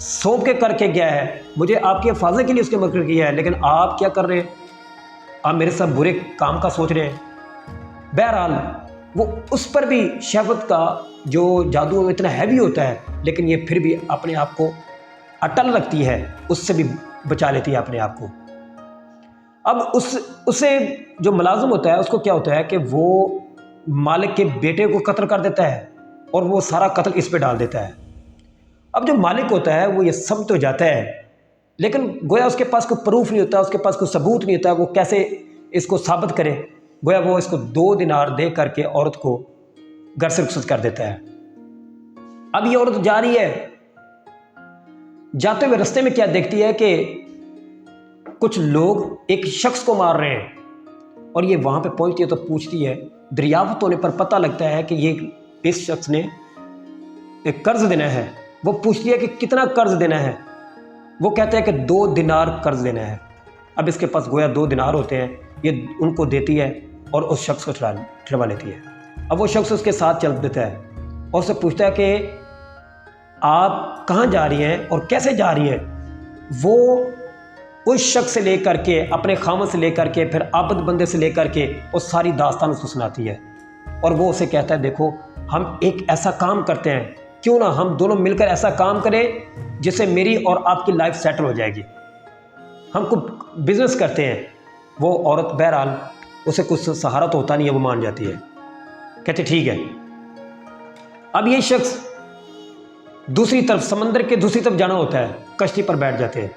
سونپ کے کر کے گیا ہے, مجھے آپ کے حفاظت کے لیے اس کے مقرر کیا ہے, لیکن آپ کیا کر رہے ہیں, آپ میرے ساتھ برے کام کا سوچ رہے ہیں. بہرحال وہ اس پر بھی شہوت کا جو جادو اتنا ہیوی ہوتا ہے, لیکن یہ پھر بھی اپنے آپ کو اٹل رکھتی ہے, اس سے بھی بچا لیتی ہے اپنے آپ کو. اب اسے جو ملازم ہوتا ہے اس کو کیا ہوتا ہے کہ وہ مالک کے بیٹے کو قتل کر دیتا ہے اور وہ سارا قتل اس پہ ڈال دیتا ہے. اب جو مالک ہوتا ہے وہ یہ سمجھ تو جاتا ہے, لیکن گویا اس کے پاس کوئی پروف نہیں ہوتا, اس کے پاس کوئی ثبوت نہیں ہوتا, وہ کیسے اس کو ثابت کرے. گویا وہ اس کو 2 دینار دے کر کے عورت کو گھر سے رخصت کر دیتا ہے. اب یہ عورت جا رہی ہے, جاتے ہوئے رستے میں کیا دیکھتی ہے کہ کچھ لوگ ایک شخص کو مار رہے ہیں, اور یہ وہاں پہ پہنچتی ہے تو پوچھتی ہے, دریافت ہونے پر پتہ لگتا ہے کہ یہ اس شخص نے ایک قرض دینا ہے. وہ پوچھتی ہے کہ کتنا قرض دینا ہے, وہ کہتا ہے کہ 2 دینار قرض دینا ہے. اب اس کے پاس گویا 2 دینار ہوتے ہیں, یہ ان کو دیتی ہے اور اس شخص کو چھڑوا لیتی ہے. اب وہ شخص اس کے ساتھ چل دیتا ہے اور اسے پوچھتا ہے کہ آپ کہاں جا رہی ہیں اور کیسے جا رہی ہیں. وہ اس شخص سے لے کر کے, اپنے خامد سے لے کر کے, پھر عابد بندے سے لے کر کے وہ ساری داستان اس کو سناتی ہے. اور وہ اسے کہتا ہے دیکھو ہم ایک ایسا کام کرتے ہیں, کیوں نہ ہم دونوں مل کر ایسا کام کریں جس سے میری اور آپ کی لائف سیٹل ہو جائے گی, ہم کو بزنس کرتے ہیں. وہ عورت بہرحال اسے کچھ سہارا تو ہوتا نہیں ہے, وہ مان جاتی ہے, کہتے ٹھیک ہے. اب یہ شخص دوسری طرف, سمندر کے دوسری طرف جانا ہوتا ہے, کشتی پر بیٹھ جاتے ہیں.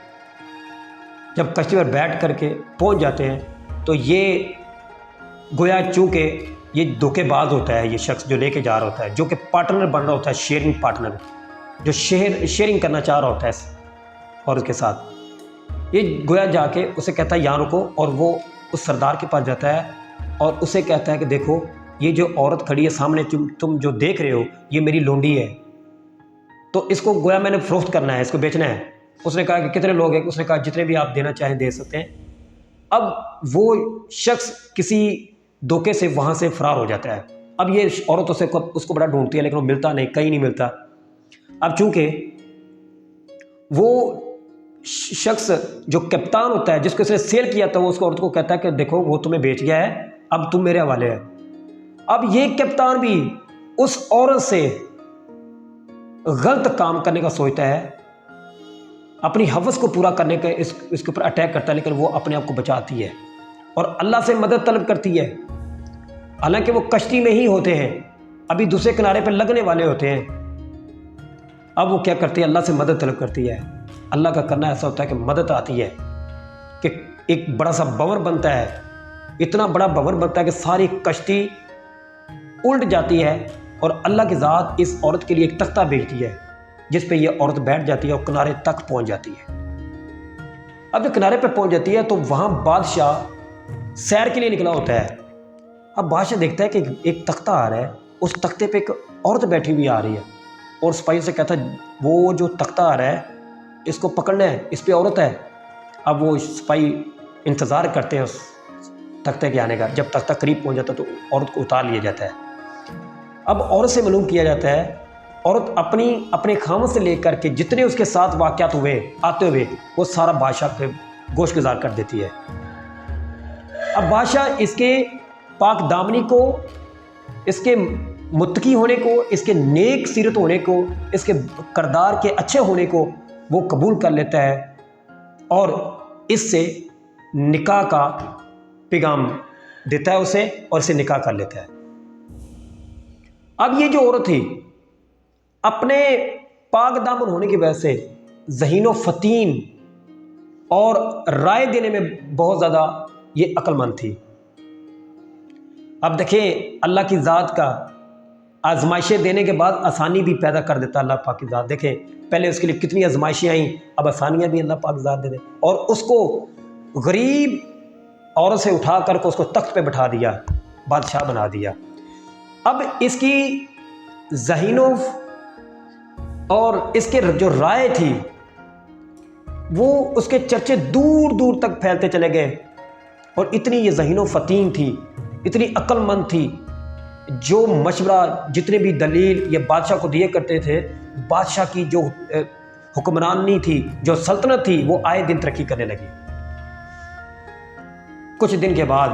جب کشتی پر بیٹھ کر کے پہنچ جاتے ہیں تو یہ گویا چونکہ یہ دھوکے باز ہوتا ہے, یہ شخص جو لے کے جا رہا ہوتا ہے, جو کہ پارٹنر بن رہا ہوتا ہے, شیئرنگ پارٹنر, جو شیئرنگ کرنا چاہ رہا ہوتا ہے عورت کے ساتھ. یہ گویا جا کے اسے کہتا ہے یہاں رکو, اور وہ اس سردار کے پاس جاتا ہے اور اسے کہتا ہے کہ دیکھو یہ جو عورت کھڑی ہے سامنے, تم جو دیکھ رہے ہو یہ میری لونڈی ہے, تو اس کو گویا میں نے فروخت کرنا ہے, اس کو بیچنا ہے. اس نے کہا کہ کتنے لوگ ہیں, اس نے کہا جتنے بھی آپ دینا چاہیں دے سکتے ہیں. اب وہ شخص کسی دھوکے سے وہاں سے فرار ہو جاتا ہے. اب یہ عورت اس کو بڑا ڈھونڈتی ہے, لیکن وہ ملتا نہیں, کہیں نہیں ملتا. اب چونکہ وہ شخص جو کپتان ہوتا ہے, جس کو اس نے سیل کیا تھا, وہ اس کو عورت کو کہتا ہے کہ دیکھو وہ تمہیں بیچ گیا ہے, اب تم میرے حوالے ہے. اب یہ کپتان بھی اس عورت سے غلط کام کرنے کا سوچتا ہے, اپنی حوث کو پورا کرنے کا اس کے اوپر اٹیک کرتا ہے, لیکن وہ اپنے آپ کو بچاتی ہے اور اللہ سے مدد طلب کرتی ہے. حالانکہ وہ کشتی میں ہی ہوتے ہیں, ابھی دوسرے کنارے پہ لگنے والے ہوتے ہیں. اب وہ کیا کرتی ہے, اللہ سے مدد طلب کرتی ہے. اللہ کا کرنا ایسا ہوتا ہے کہ مدد آتی ہے کہ ایک بڑا سا بور بنتا ہے, اتنا بڑا بور بنتا ہے کہ ساری کشتی الٹ جاتی ہے, اور اللہ کی ذات اس عورت کے لیے ایک تختہ بھیجتی ہے جس پہ یہ عورت بیٹھ جاتی ہے اور کنارے تک پہنچ جاتی ہے. اب جب کنارے پہ پہنچ جاتی ہے تو وہاں بادشاہ سیر کے لیے نکلا ہوتا ہے. اب بادشاہ دیکھتا ہے کہ ایک تختہ آ رہا ہے, اس تختے پہ ایک عورت بیٹھی ہوئی آ رہی ہے, اور سپاہی سے کہتا ہے وہ جو تختہ آ رہا ہے اس کو پکڑنا ہے, اس پہ عورت ہے. اب وہ سپاہی انتظار کرتے ہیں اس تختے کے آنے کا. جب تختہ قریب پہنچ جاتا ہے تو عورت کو اتار لیا جاتا ہے. اب عورت سے معلوم کیا جاتا ہے, عورت اپنے خامد سے لے کر کے جتنے اس کے ساتھ واقعات ہوئے آتے ہوئے وہ سارا بادشاہ کے گوش گزار کر دیتی ہے. اب بادشاہ اس کے پاک دامنی کو, اس کے متقی ہونے کو, اس کے نیک سیرت ہونے کو, اس کے کردار کے اچھے ہونے کو وہ قبول کر لیتا ہے, اور اس سے نکاح کا پیغام دیتا ہے اسے, اور اسے نکاح کر لیتا ہے. اب یہ جو عورت تھی اپنے پاک دامن ہونے کی وجہ سے ذہین و فطین اور رائے دینے میں بہت زیادہ یہ عقل مند تھی. اب دیکھیں اللہ کی ذات کا آزمائشیں دینے کے بعد آسانی بھی پیدا کر دیتا اللہ پاک کی ذات. دیکھیں پہلے اس کے لیے کتنی آزمائشیں آئیں, اب آسانیاں بھی اللہ پاک ذات دے دے, اور اس کو غریب عورت سے اٹھا کر کے اس کو تخت پہ بٹھا دیا, بادشاہ بنا دیا. اب اس کی ذہین اور اس کے جو رائے تھی وہ اس کے چرچے دور دور تک پھیلتے چلے گئے, اور اتنی یہ ذہین و فطین تھی, اتنی عقل مند تھی, جو مشورہ جتنے بھی دلیل یہ بادشاہ کو دیے کرتے تھے, بادشاہ کی جو حکمرانی تھی، جو سلطنت تھی، وہ آئے دن ترقی کرنے لگی۔ کچھ دن کے بعد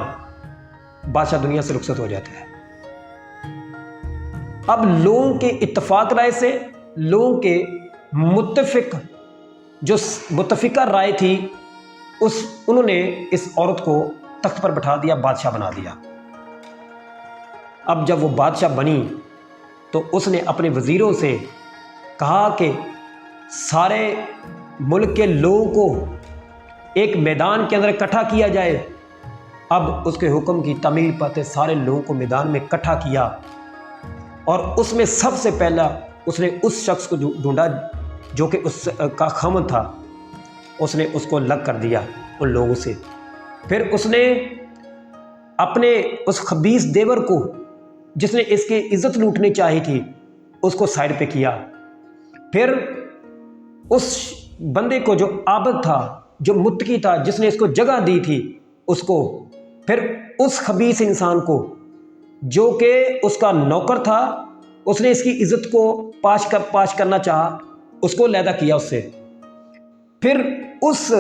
بادشاہ دنیا سے رخصت ہو جاتا ہے۔ اب لوگوں کے اتفاق رائے سے، لوگوں کے متفقہ رائے تھی، انہوں نے اس عورت کو تخت پر بٹھا دیا، بادشاہ بنا دیا۔ اب جب وہ بادشاہ بنی تو اس نے اپنے وزیروں سے کہا کہ سارے ملک کے لوگوں کو ایک میدان کے اندر اکٹھا کیا جائے۔ اب اس کے حکم کی تعمیل پاتے سارے لوگوں کو میدان میں اکٹھا کیا، اور اس میں سب سے پہلا اس نے اس شخص کو ڈھونڈا جو کہ اس کا خامند تھا، اس نے اس کو الگ کر دیا ان لوگوں سے۔ پھر اس نے اپنے اس خبیث دیور کو، جس نے اس کی عزت لوٹنی چاہی تھی، اس کو سائڈ پہ کیا۔ پھر اس بندے کو جو عابد تھا، جو متقی تھا، جس نے اس کو جگہ دی تھی، اس کو، پھر اس خبیث انسان کو جو کہ اس کا نوکر تھا، اس نے اس کی عزت کو پاش کرنا چاہا، اس کو علیحدہ کیا اس سے۔ پھر اس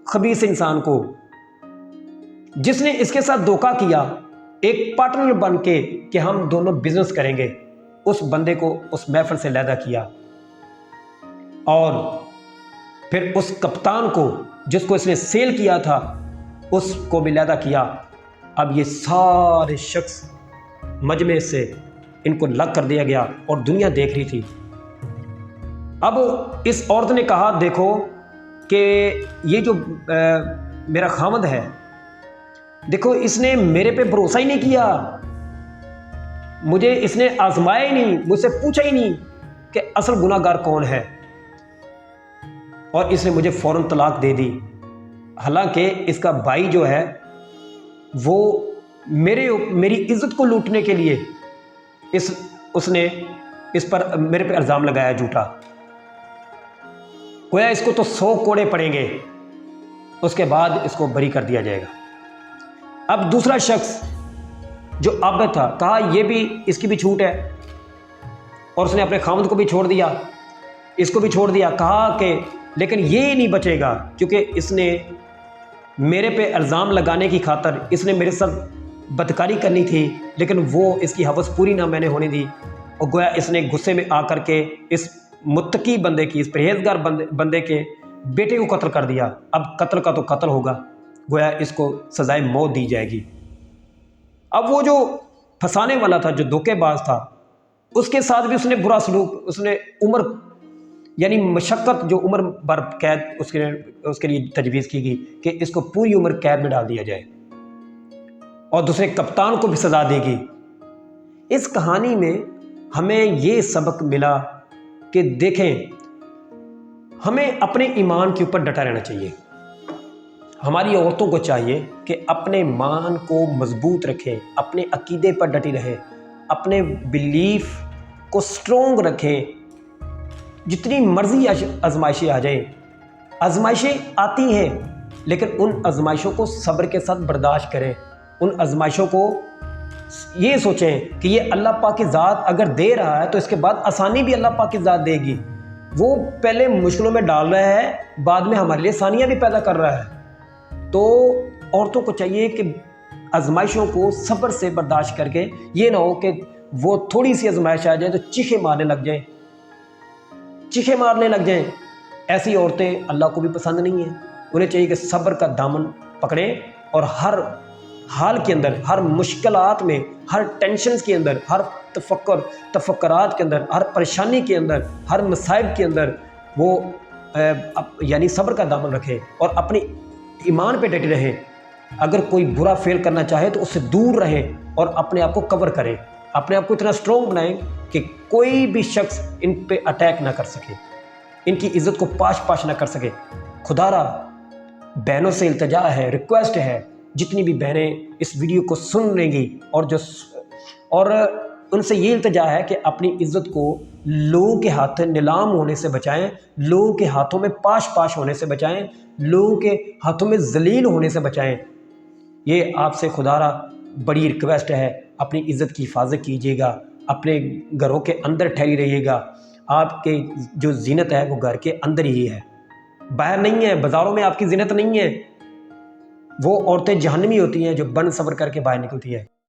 خبیث انسان کو جس نے اس کے ساتھ دھوکہ کیا، ایک پارٹنر بن کے کہ ہم دونوں بزنس کریں گے، اس بندے کو اس محفل سے علیحدہ کیا۔ اور پھر اس کپتان کو جس کو اس نے سیل کیا تھا، اس کو بھی علیحدہ کیا۔ اب یہ سارے شخص مجمع سے ان کو الگ کر دیا گیا، اور دنیا دیکھ رہی تھی۔ اب اس عورت نے کہا، دیکھو کہ یہ جو میرا خامد ہے، دیکھو اس نے میرے پہ بھروسہ ہی نہیں کیا، مجھے اس نے آزمایا ہی نہیں، مجھ سے پوچھا ہی نہیں کہ اصل گناہ گار کون ہے، اور اس نے مجھے فوراً طلاق دے دی۔ حالانکہ اس کا بھائی جو ہے وہ میری عزت کو لوٹنے کے لیے اس نے اس پر میرے پہ الزام لگایا جھوٹا۔ گویا اس کو تو 100 کوڑے پڑیں گے، اس کے بعد اس کو بری کر دیا جائے گا۔ اب دوسرا شخص جو عابد تھا، کہا یہ بھی، اس کی بھی چھوٹ ہے، اور اس نے اپنے خامد کو بھی چھوڑ دیا، اس کو بھی چھوڑ دیا۔ کہا کہ لیکن یہ نہیں بچے گا، کیونکہ اس نے میرے پہ الزام لگانے کی خاطر اس نے میرے ساتھ بدکاری کرنی تھی، لیکن وہ اس کی ہوس پوری نہ میں نے ہونے دی، اور گویا اس نے غصے میں آ کر کے اس متقی بندے کی، اس پرہیزگار بندے کے بیٹے کو قتل کر دیا۔ اب قتل کا تو قتل ہوگا، گویا اس کو سزائے موت دی جائے گی۔ اب وہ جو پھنسانے والا تھا، جو دھوکے باز تھا، اس کے ساتھ بھی اس نے برا سلوک، اس نے عمر یعنی مشقت، جو عمر بھر قید اس کے لیے تجویز کی گئی کہ اس کو پوری عمر قید میں ڈال دیا جائے، اور دوسرے کپتان کو بھی سزا دے گی۔ اس کہانی میں ہمیں یہ سبق ملا کہ دیکھیں، ہمیں اپنے ایمان کے اوپر ڈٹا رہنا چاہیے۔ ہماری عورتوں کو چاہیے کہ اپنے ایمان کو مضبوط رکھیں، اپنے عقیدے پر ڈٹی رہیں، اپنے بلیف کو سٹرونگ رکھیں۔ جتنی مرضی آزمائشیں آ جائیں، آزمائشیں آتی ہیں، لیکن ان آزمائشوں کو صبر کے ساتھ برداشت کریں۔ ان آزمائشوں کو یہ سوچیں کہ یہ اللہ پاک کی ذات اگر دے رہا ہے تو اس کے بعد آسانی بھی اللہ پاک کی ذات دے گی۔ وہ پہلے مشکلوں میں ڈال رہا ہے، بعد میں ہمارے لیے آسانیاں بھی پیدا کر رہا ہے۔ تو عورتوں کو چاہیے کہ آزمائشوں کو صبر سے برداشت کر کے، یہ نہ ہو کہ وہ تھوڑی سی آزمائش آ جائے تو چیخیں مارنے لگ جائیں۔ ایسی عورتیں اللہ کو بھی پسند نہیں ہیں۔ انہیں چاہیے کہ صبر کا دامن پکڑیں، اور ہر حال کے اندر، ہر مشکلات میں، ہر ٹینشنز کے اندر، ہر تفکرات کے اندر، ہر پریشانی کے اندر، ہر مصائب کے اندر وہ یعنی صبر کا دامن رکھیں، اور اپنی ایمان پہ ڈٹے رہیں۔ اگر کوئی برا فعل کرنا چاہے تو اس سے دور رہیں، اور اپنے آپ کو کور کریں، اپنے آپ کو اتنا سٹرونگ بنائیں کہ کوئی بھی شخص ان پہ اٹیک نہ کر سکے، ان کی عزت کو پاش نہ کر سکے۔ خدا را بہنوں سے التجا ہے، ریکویسٹ ہے، جتنی بھی بہنیں اس ویڈیو کو سن لیں گی اور ان سے یہ التجا ہے کہ اپنی عزت کو لوگوں کے ہاتھ نیلام ہونے سے بچائیں، لوگوں کے ہاتھوں میں پاش ہونے سے بچائیں، لوگوں کے ہاتھوں میں ذلیل ہونے سے بچائیں۔ یہ آپ سے خدا را بڑی ریکویسٹ ہے۔ اپنی عزت کی حفاظت کیجیے گا، اپنے گھروں کے اندر ٹھہری رہیے گا، آپ کے جو زینت ہے وہ گھر کے اندر ہی ہے، باہر نہیں ہے، بازاروں میں آپ کی زینت نہیں ہے۔ وہ عورتیں جہنمی ہوتی ہیں جو بن صبر کر کے باہر نکلتی ہیں۔